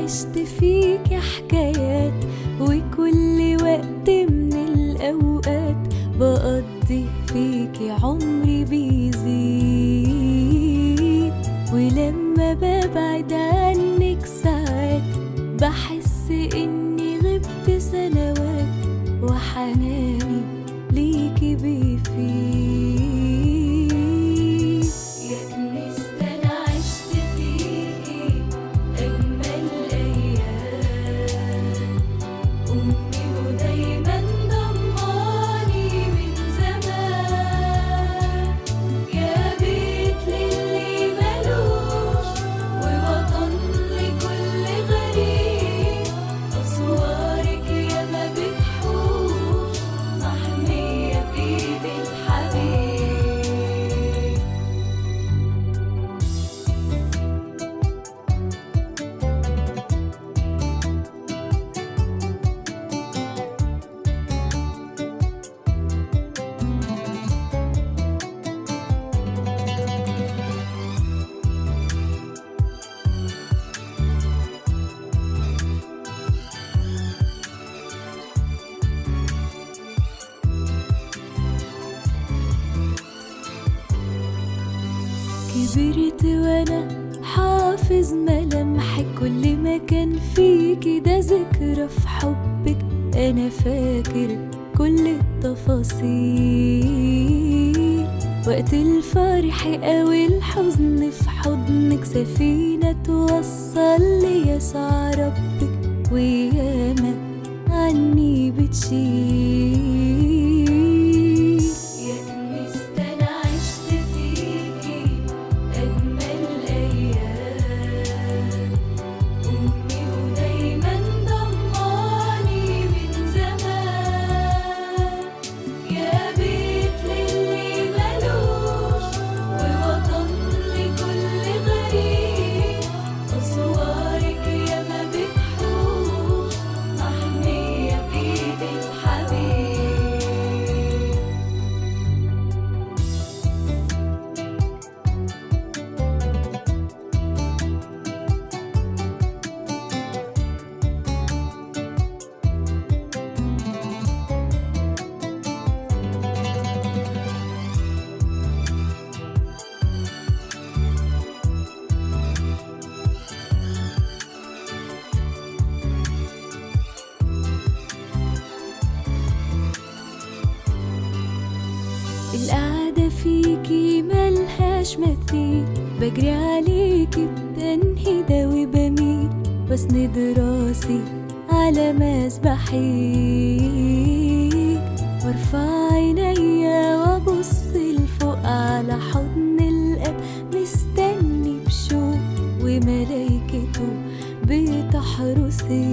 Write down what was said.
عشت فيكي حكايات، وكل وقت من الأوقات بقضي فيكي عمري بيزيد. ولما ببعد عنك ساعات بحس إني غبت سنوات، وحناني ليكي بيفيد. يا كنيسة أنا عشت فيكي أجمل أيام، أمي ودايما ضماني من زمان. يا بيت للي ملوش ووطن لكل غريب، أسوارك ياما بتحوش محمية بإيد الحبيب. كبرت وانا حافظ ملامحك، كل ما كان فيكي ده ذكرى في حبك. انا فاكر كل التفاصيل، وقت الفرح او الحزن في حضنك سفينة توصل ليسوع ربك، وياما عني بتشيل. يا كنيسة أنا عشت فيكي أجمل أيام، أمي ودايما ضماني من زمان. يا بيت للي ملوش ووطن لكل غريب، أسوارك ياما بتحوش محمية بإيد الحبيب. القعدة فيكي ملهاش مثيل، بجري عليكي بتنهيدة وبميل، بسند راسي على مسبحيك، وارفع عينيا وابص لفوق على حضن الاب مستني بشوق، وملايكته بتحرسي.